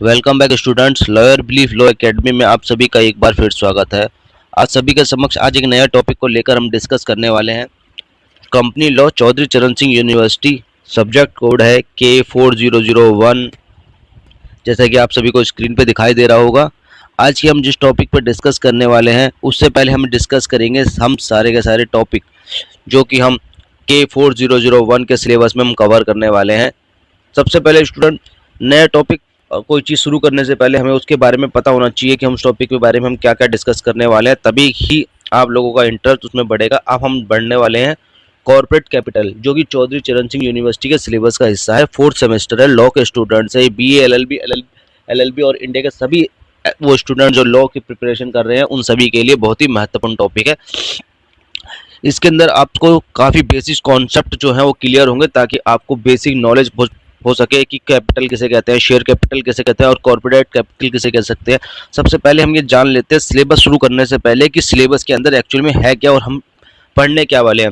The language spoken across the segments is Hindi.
Welcome back students. Lawyer belief law academy में आप सभी का एक बार फिर स्वागत है। आज सभी के समक्ष आज एक नया टॉपिक को लेकर हम डिस्कस करने वाले हैं। कंपनी लॉ, चौधरी चरण सिंह यूनिवर्सिटी। सब्जेक्ट कोड है K4001, जैसा कि आप सभी को स्क्रीन पे दिखाई दे रहा होगा। आज की हम जिस टॉपिक पर डिस्कस करने वाले हैं उससे पहले हम डिस्कस करेंगे हम सारे के सारे टॉपिक जो कि हम K4001 के सिलेबस में हम कवर करने वाले हैं। सबसे पहले स्टूडेंट, नया टॉपिक कोई चीज़ शुरू करने से पहले हमें उसके बारे में पता होना चाहिए कि हम उस टॉपिक के बारे में हम क्या क्या डिस्कस करने वाले हैं, तभी ही आप लोगों का इंटरेस्ट उसमें बढ़ेगा। अब हम बढ़ने वाले हैं कॉर्पोरेट कैपिटल, जो कि चौधरी चरण सिंह यूनिवर्सिटी के सिलेबस का हिस्सा है। 4th सेमेस्टर है, लॉ के स्टूडेंट्स है, BA LLB और इंडिया के सभी वो स्टूडेंट जो लॉ की प्रिपरेशन कर रहे हैं उन सभी के लिए बहुत ही महत्वपूर्ण टॉपिक है। इसके अंदर आपको काफ़ी बेसिक कॉन्सेप्ट जो है वो क्लियर होंगे, ताकि आपको बेसिक नॉलेज हो सके कि कैपिटल किसे कहते हैं, शेयर कैपिटल किसे कहते हैं और कॉर्पोरेट कैपिटल किसे कह सकते हैं। सबसे पहले हम ये जान लेते हैं सिलेबस शुरू करने से पहले कि सिलेबस के अंदर एक्चुअल में है क्या और हम पढ़ने क्या वाले हैं।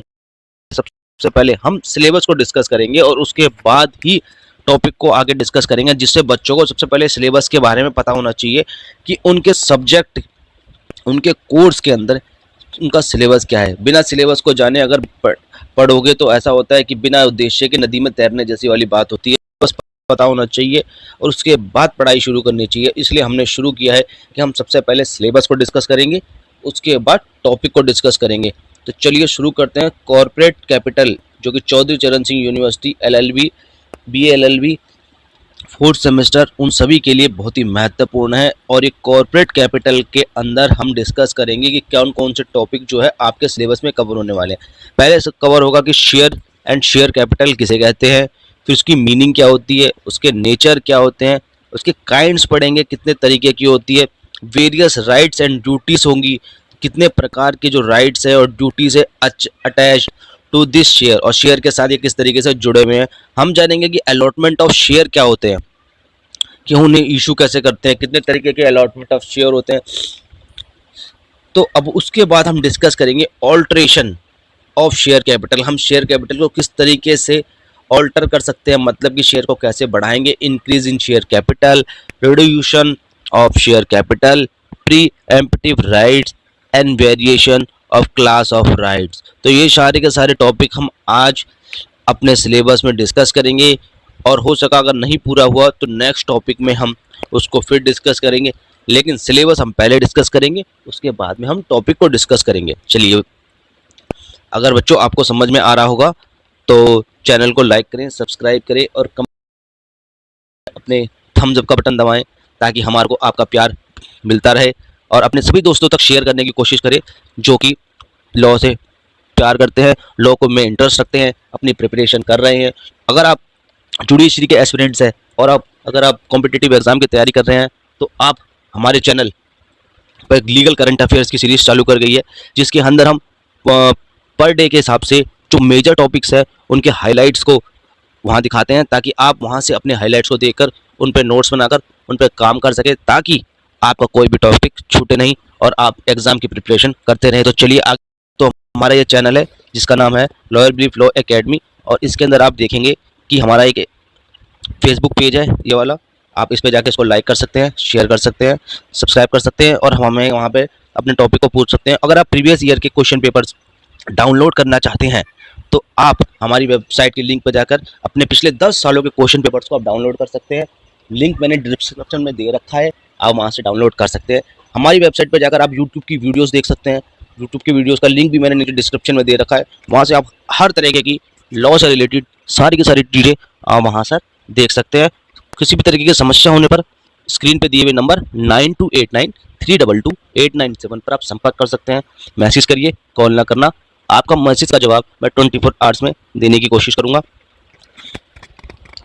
सबसे पहले हम सिलेबस को डिस्कस करेंगे और उसके बाद ही टॉपिक को आगे डिस्कस करेंगे, जिससे बच्चों को सबसे पहले सिलेबस के बारे में पता होना चाहिए कि उनके सब्जेक्ट, उनके कोर्स के अंदर उनका सिलेबस क्या है। बिना सिलेबस को जाने अगर पढ़ोगे तो ऐसा होता है कि बिना उद्देश्य के नदी में तैरने जैसी वाली बात होती है। बस पता होना चाहिए और उसके बाद पढ़ाई शुरू करनी चाहिए। इसलिए हमने शुरू किया है कि हम सबसे पहले सिलेबस को डिस्कस करेंगे, उसके बाद टॉपिक को डिस्कस करेंगे। तो चलिए शुरू करते हैं। कॉर्पोरेट कैपिटल, जो कि चौधरी चरण Singh university LLB BA LLB 4th semester उन सभी के लिए बहुत ही महत्वपूर्ण है। और ये कॉर्पोरेट कैपिटल के अंदर हम डिस्कस करेंगे कि कौन कौन से टॉपिक जो है आपके सिलेबस में कवर होने वाले हैं। पहले से कवर होगा कि शेयर एंड शेयर कैपिटल किसे कहते हैं, फिर उसकी मीनिंग क्या होती है, उसके नेचर क्या होते हैं, उसके काइंड्स पढ़ेंगे कितने तरीके की होती है, वेरियस राइट्स एंड ड्यूटीज़ होंगी, कितने प्रकार के जो राइट्स है और ड्यूटीज़ है अटैच टू दिस शेयर, और शेयर के साथ ये किस तरीके से जुड़े हुए हैं। हम जानेंगे कि अलॉटमेंट ऑफ शेयर क्या होते हैं, कि उन्हें इशू कैसे करते हैं, कितने तरीके के अलॉटमेंट ऑफ शेयर होते हैं। तो अब उसके बाद हम डिस्कस करेंगे ऑल्ट्रेशन ऑफ शेयर कैपिटल। हम शेयर कैपिटल को किस तरीके से ऑल्टर कर सकते हैं, मतलब कि शेयर को कैसे बढ़ाएंगे। Increase in share capital, reduction of share capital, pre emptive rights and variation of class of rights. तो ये सारे के सारे टॉपिक हम आज अपने सिलेबस में डिस्कस करेंगे, और हो सका अगर नहीं पूरा हुआ तो नेक्स्ट टॉपिक में हम उसको फिर डिस्कस करेंगे। लेकिन सिलेबस हम पहले डिस्कस करेंगे, उसके बाद में हम टॉपिक को डिस्कस करेंगे। चलिए, अगर बच्चों आपको समझ में आ रहा होगा तो चैनल को लाइक करें, सब्सक्राइब करें और अपने थम्स अप का बटन दबाएं, ताकि हमारे को आपका प्यार मिलता रहे। और अपने सभी दोस्तों तक शेयर करने की कोशिश करें जो कि लॉ से प्यार करते हैं, लॉ को में इंटरेस्ट रखते हैं, अपनी प्रिपरेशन कर रहे हैं। अगर आप जुडिशरी के एस्पिरेंट्स हैं और अगर आप कॉम्पिटिटिव एग्जाम की तैयारी कर रहे हैं तो आप हमारे चैनल पर लीगल करंट अफेयर्स की सीरीज चालू कर गई है, जिसके अंदर हम पर डे के हिसाब से जो मेजर टॉपिक्स है उनके हाइलाइट्स को वहाँ दिखाते हैं, ताकि आप वहाँ से अपने हाइलाइट्स को देखकर उन पर नोट्स बनाकर उन पर काम कर सके, ताकि आपका कोई भी टॉपिक छूटे नहीं और आप एग्जाम की प्रिपरेशन करते रहें। तो चलिए आगे। तो हमारा ये चैनल है जिसका नाम है लॉयर बिलीफ लॉ एकेडमी, और इसके अंदर आप देखेंगे कि हमारा एक फेसबुक पेज है ये वाला। आप इस पे जाके इसको लाइक कर सकते हैं, शेयर कर सकते हैं, सब्सक्राइब कर सकते हैं, और हमें वहाँ पे अपने टॉपिक को पूछ सकते हैं। अगर आप प्रीवियस ईयर के क्वेश्चन पेपर्स डाउनलोड करना चाहते हैं तो आप हमारी वेबसाइट की लिंक पर जाकर अपने पिछले 10 सालों के क्वेश्चन पेपर्स को आप डाउनलोड कर सकते हैं। लिंक मैंने डिस्क्रिप्शन में दे रखा है, आप वहाँ से डाउनलोड कर सकते हैं। हमारी वेबसाइट पर जाकर आप यूट्यूब की वीडियोज़ देख सकते हैं। यूट्यूब की वीडियोज़ का लिंक भी मैंने नीचे डिस्क्रिप्शन में दे रखा है, वहाँ से आप हर तरीके की लॉ से रिलेटेड सारी की सारी चीज़ें आप वहाँ से देख सकते हैं। किसी भी तरीके की समस्या होने पर स्क्रीन पे दिए हुए नंबर 9289322897 पर आप संपर्क कर सकते हैं। मैसेज करिए, कॉल ना करना। आपका मैसेज का जवाब मैं 24 आवर्स में देने की कोशिश करूंगा।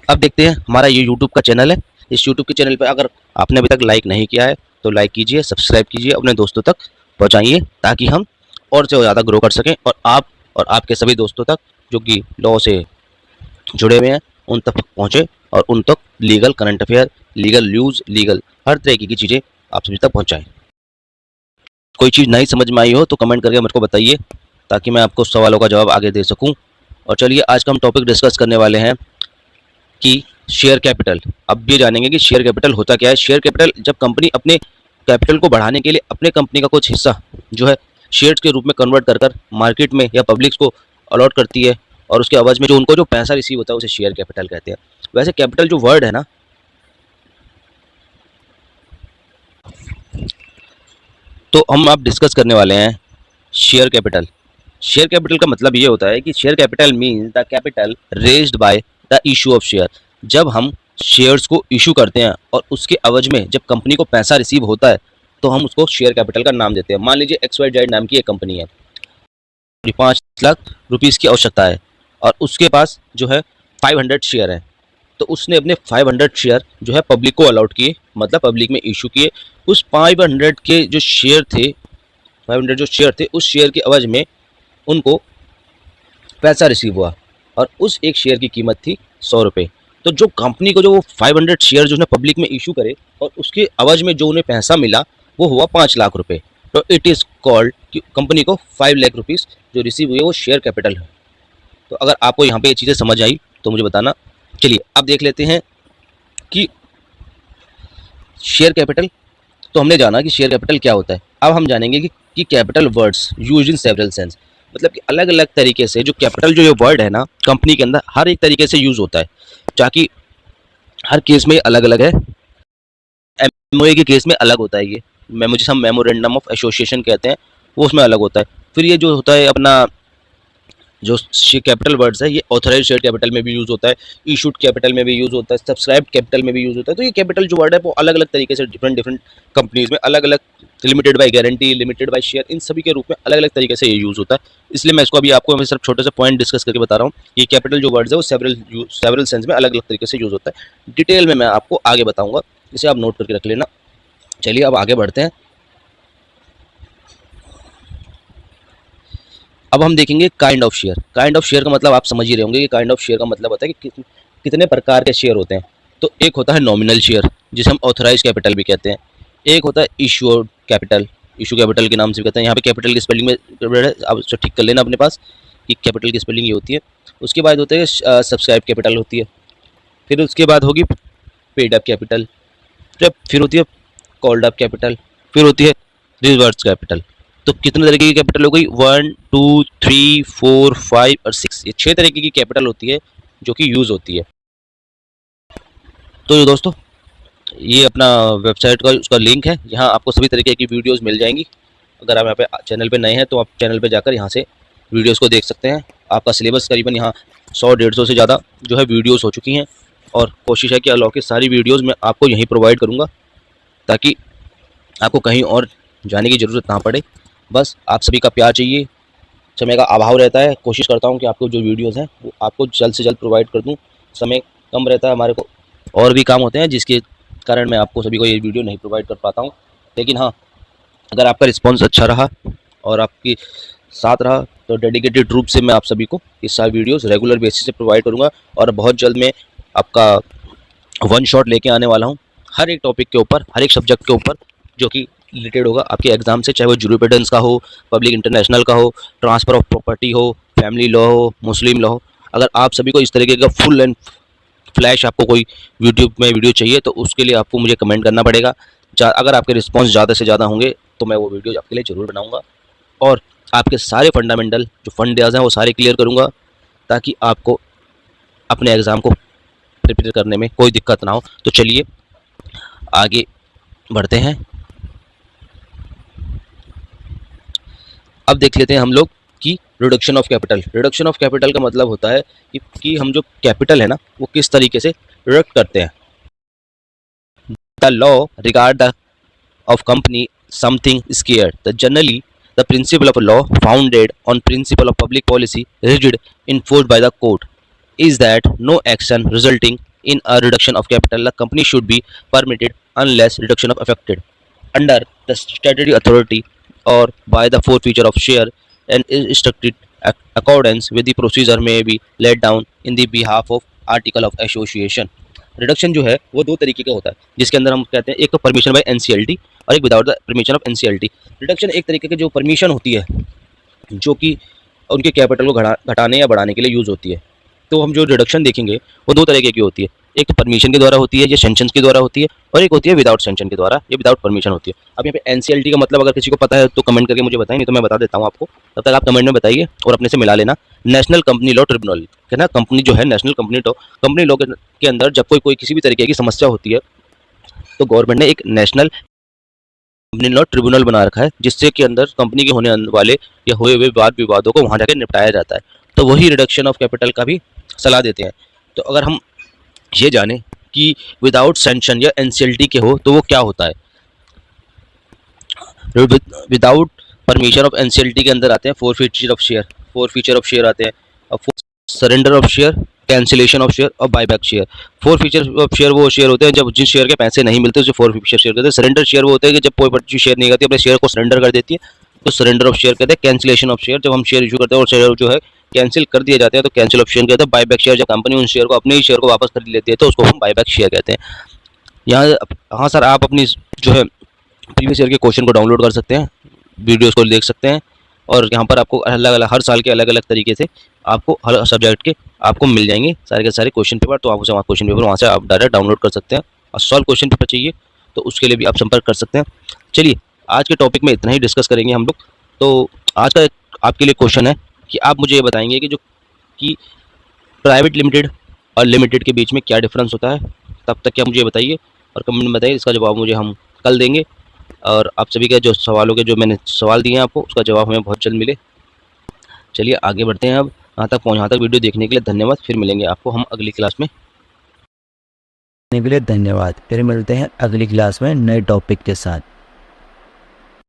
अब देखते हैं, हमारा ये यूट्यूब का चैनल है। इस यूट्यूब के चैनल पर अगर आपने अभी तक लाइक नहीं किया है तो लाइक कीजिए, सब्सक्राइब कीजिए, अपने दोस्तों तक पहुँचाइए, ताकि हम और से ज़्यादा ग्रो कर सकें और आप और आपके सभी दोस्तों तक जो कि लॉ से जुड़े हुए हैं उन तक पहुँचे, और उन तक legal current affair, legal news, legal हर तरीके की चीज़ें आप सभी तक पहुँचाएँ। कोई चीज़ नहीं समझ में आई हो तो कमेंट करके मुझको बताइए, ताकि मैं आपको सवालों का जवाब आगे दे सकूं। और चलिए, आज का हम टॉपिक डिस्कस करने वाले हैं कि शेयर कैपिटल। अब ये जानेंगे कि शेयर कैपिटल होता क्या है। शेयर कैपिटल जब कंपनी अपने कैपिटल को बढ़ाने के लिए अपने कंपनी का कुछ हिस्सा जो है शेयर्स के रूप में कन्वर्ट कर कर मार्केट में या पब्लिक्स को अलॉट करती है, और उसके एवज में जो उनको जो पैसा रिसीव होता है उसे शेयर कैपिटल कहते हैं। वैसे कैपिटल जो वर्ड है ना, तो हम आप डिस्कस करने वाले हैं शेयर कैपिटल। शेयर कैपिटल का मतलब ये होता है कि share capital means the capital raised by the issue of share. जब हम शेयर्स को इशू करते हैं और उसके एवज में जब कंपनी को पैसा रिसीव होता है तो हम उसको शेयर कैपिटल का नाम देते हैं। मान लीजिए XYZ नाम की एक कंपनी है, 5 लाख रुपीज़ की आवश्यकता है और उसके पास जो है 500 शेयर है, तो उसने अपने 500 शेयर जो है पब्लिक को अलॉट किए, मतलब पब्लिक में इशू किए। उस 500 के जो शेयर थे, 500 जो शेयर थे, उस शेयर के एवज में उनको पैसा रिसीव हुआ और उस एक शेयर की कीमत थी 100 रुपये। तो जो कंपनी को जो वो 500 शेयर जो उसने पब्लिक में इशू करे और उसके एवज में जो उन्हें पैसा मिला वो हुआ 5 लाख रुपये। तो इट इज़ कॉल्ड कि कंपनी को 5 लाख रुपीज़ जो रिसीव हुए वो शेयर कैपिटल है। तो अगर आपको यहाँ पे ये चीज़ें समझ आई तो मुझे बताना। चलिए अब देख लेते हैं कि शेयर कैपिटल, तो हमने जाना कि शेयर कैपिटल क्या होता है। अब हम जानेंगे कि capital words use in several sense, मतलब कि अलग अलग तरीके से जो कैपिटल जो ये वर्ड है ना कंपनी के अंदर हर एक तरीके से यूज़ होता है, ताकि हर केस में अलग अलग है। एमओए के केस में अलग होता है, ये मेमो जिसे हम मेमोरेंडम ऑफ एसोसिएशन कहते हैं वो उसमें अलग होता है। फिर ये जो होता है अपना जो कैपिटल वर्ड्स है ये ऑथराइज शेयर कैपिटल में भी यूज़ होता है, इशूड कैपिटल में भी यूज़ होता है, सब्सक्राइब्ड कैपिटल में भी यूज़ होता है। तो ये कैपिटल जो वर्ड है वो अलग अलग तरीके से डिफरेंट डिफरेंट कंपनीज में अलग अलग, limited by guarantee, limited by share, इन सभी के रूप में अलग अलग तरीके से ये यूज़ होता है। इसलिए मैं इसको अभी आपको मैं सिर्फ छोटे से पॉइंट डिस्कस करके बता रहा हूँ। ये कैपिटल जो वर्ड्स है वो सेवरल सेंस में अलग अलग तरीके से यूज़ होता है। डिटेल में मैं आपको आगे बताऊँगा, इसे आप नोट करके रख लेना। चलिए अब आगे बढ़ते हैं। अब हम देखेंगे kind of share. Kind of share का मतलब आप समझ ही रहे होंगे कि काइंड ऑफ शेयर का मतलब होता है कि कितने प्रकार के शेयर होते हैं। तो एक होता है नॉमिनल शेयर जिसे हम ऑथराइज कैपिटल भी कहते हैं। एक होता है इशूड कैपिटल, इशू कैपिटल के नाम से भी कहते हैं। यहाँ पे कैपिटल की स्पेलिंग में गड़बड़ है, आप उसको ठीक कर लेना अपने पास कि कैपिटल की स्पेलिंग ये होती है। उसके बाद होते हैं सब्सक्राइब कैपिटल होती है, फिर उसके बाद होगी पेड अप कैपिटल, फिर होती है कॉल्ड अप कैपिटल, फिर होती है रिवर्स कैपिटल। तो कितने तरीके की कैपिटल हो गई? 1 2 3 4 5 और 6, ये 6 तरीके की कैपिटल होती है जो कि यूज़ होती है। तो ये दोस्तों ये अपना वेबसाइट का उसका लिंक है, यहाँ आपको सभी तरीके की वीडियोस मिल जाएंगी। अगर आप यहाँ पे चैनल पे नए हैं तो आप चैनल पे जाकर यहाँ से वीडियोस को देख सकते हैं। आपका सिलेबस करीबन यहाँ 100-150 से ज़्यादा जो है वीडियोस हो चुकी हैं, और कोशिश है कि अलाउ की सारी वीडियोज़ मैं आपको यहीं प्रोवाइड करूँगा ताकि आपको कहीं और जाने की ज़रूरत ना पड़े। बस आप सभी का प्यार चाहिए, समय का अभाव रहता है। कोशिश करता हूँ कि आपको जो वीडियोज़ हैं वो आपको जल्द से जल्द प्रोवाइड कर दूँ। समय कम रहता है हमारे को, और भी काम होते हैं जिसके कारण मैं आपको सभी को ये वीडियो नहीं प्रोवाइड कर पाता हूँ। लेकिन हाँ, अगर आपका रिस्पॉन्स अच्छा रहा और आपकी साथ रहा तो डेडिकेटेड रूप से मैं आप सभी को ये सारी वीडियोज़ रेगुलर बेसिस से प्रोवाइड करूँगा। और बहुत जल्द मैं आपका वन शॉट लेके आने वाला हूँ हर एक टॉपिक के ऊपर, हर एक सब्जेक्ट के ऊपर जो कि रिलेटेड होगा आपके एग्जाम से, चाहे वो जूरिस्प्रूडेंस का हो, पब्लिक इंटरनेशनल का हो, ट्रांसफ़र ऑफ प्रॉपर्टी हो, फैमिली लॉ हो, मुस्लिम लॉ हो। अगर आप सभी को इस तरीके का फुल एंड फ्लैश आपको कोई यूट्यूब में वीडियो चाहिए तो उसके लिए आपको मुझे कमेंट करना पड़ेगा। अगर आपके रिस्पॉन्स ज़्यादा से ज़्यादा होंगे तो मैं वो वीडियो आपके लिए ज़रूर बनाऊँगा, और आपके सारे फंडामेंटल जो फंडाज हैं वो सारे क्लियर करूँगा ताकि आपको अपने एग्ज़ाम को प्रिपेयर करने में कोई दिक्कत ना हो। तो चलिए आगे बढ़ते हैं। अब देख लेते हैं हम लोग कि reduction of capital. Reduction of capital का मतलब होता है कि हम जो कैपिटल है ना वो किस तरीके से रिडक्ट करते हैं। The law regard the of company something square the generally the principle of law founded on principle of public policy rigid enforced by the court is that no action resulting in a reduction of capital the company should be permitted unless reduction of affected under the statutory authority or by the forfeiture of share and is instructed accordance with the procedure may be laid down in the behalf of article of association। Reduction जो है वो दो तरीके का होता है जिसके अंदर हम कहते हैं एक तो परमिशन बाय एनसीएलटी और एक without the permission of NCLT. Reduction एक तरीके की जो परमिशन होती है जो कि उनके कैपिटल को घटाने या बढ़ाने के लिए यूज़ होती है। तो हम जो रिडक्शन देखेंगे वो दो तरीके की होती है। एक तो परमिशन के द्वारा होती है, ये सेंक्शन के द्वारा होती है, और एक होती है विदाउट सेंक्शन के द्वारा, ये विदाउट परमिशन होती है। अब यहाँ पे एनसीएलटी का मतलब अगर किसी को पता है तो कमेंट करके मुझे बताएं, नहीं तो मैं बता देता हूँ आपको। तब तक आप कमेंट में बताइए और अपने से मिला लेना। नेशनल कंपनी लॉ ट्रिब्यूनल है ना, कंपनी जो है नेशनल कंपनी लॉ के अंदर जब कोई किसी भी तरीके की समस्या होती है तो गवर्नमेंट ने एक नेशनल कंपनी लॉ ट्रिब्यूनल बना रखा है, जिससे कि अंदर कंपनी के होने वाले या हुए हुए वाद विवादों को वहां जाकर निपटाया जाता है। तो वही रिडक्शन ऑफ कैपिटल का भी सलाह देते हैं। तो अगर हम ये जाने कि विदाउट सेंक्शन या एनसीएलटी के हो तो वो क्या होता है। विदाउट परमिशन ऑफ एनसीएलटी के अंदर आते हैं फोर फीचर ऑफ शेयर आते हैं, और surrender of share, cancellation of share और buyback share. Four feature of share वो शेयर होते हैं जब जिस शेयर के पैसे नहीं मिलते उसे फोर फीचर शेयर कहते हैं। सरेंडर शेयर वो होते हैं कि जब कोई पार्टी शेयर नहीं करती, अपने शेयर को सरेंडर कर देती है, तो सरेंडर ऑफ शेयर कहते हैं। कैंसिलेशन ऑफ शेयर, जब हम शेयर इशू करते हैं और शेयर जो है कैंसिल कर दिए जाते हैं तो कैंसिल ऑफ शेयर कहते हैं। बायबैक शेयर, जब कंपनी उन शेयर को अपने ही शेयर को वापस खरीद लेती है तो उसको हम बायबैक शेयर कहते हैं। यहाँ हाँ सर, आप अपनी जो है प्रीवियस ईयर के क्वेश्चन को डाउनलोड कर सकते हैं, वीडियोस को देख सकते हैं, और यहाँ पर आपको अलग अलग हर साल के अलग अलग तरीके से आपको हर सब्जेक्ट के आपको मिल जाएंगे सारे के सारे क्वेश्चन पेपर। तो आप उसे क्वेश्चन पेपर वहाँ से आप डायरेक्ट डाउनलोड कर सकते हैं, और सॉल्व क्वेश्चन पेपर चाहिए तो उसके लिए भी आप संपर्क कर सकते हैं। चलिए आज के टॉपिक में इतना ही डिस्कस करेंगे हम लोग। तो आज का आपके लिए क्वेश्चन है कि आप मुझे ये बताएंगे कि प्राइवेट लिमिटेड और लिमिटेड के बीच में क्या डिफरेंस होता है। तब तक क्या मुझे बताइए और कमेंट में बताइए, इसका जवाब मुझे हम कल देंगे। और आप सभी के जो सवालों के जो मैंने सवाल दिए हैं आपको, उसका जवाब हमें बहुत जल्द मिले। चलिए आगे बढ़ते हैं। अब यहाँ तक वीडियो देखने के लिए धन्यवाद। फिर मिलेंगे आपको हम अगली क्लास में। के लिए धन्यवाद। फिर मिलते हैं अगली क्लास में नए टॉपिक के साथ।